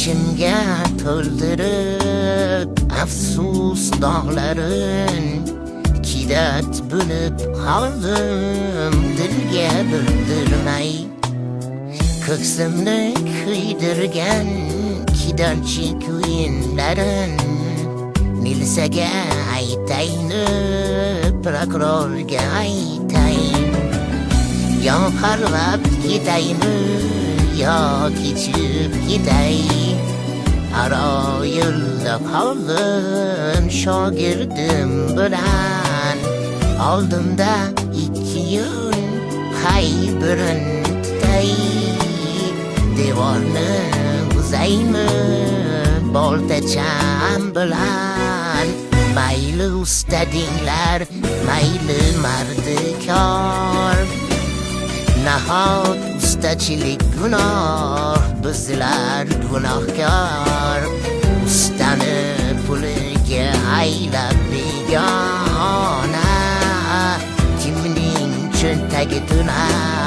İçimge to'ldirib afsus dog'larin Kidat bo'lib qoldim dilga bildirmay Ko'ksimni kuydirgan kidonchi kuyinlarin Milsaga aytayni prokurorga aytayin Yo qarg'ab ketaymi yo kechib ketay Aro yo'lda qoldim shogirdim bilan Oldimda ikki yo'l hay birin tutay Devorni uzaymi boltacham bilan Mayli ustadinglar mayli mardikor Nahot ustachilik gunoh bizlar gunohkor Ustani puliga aylab begona Kimning cho'ntagi tunar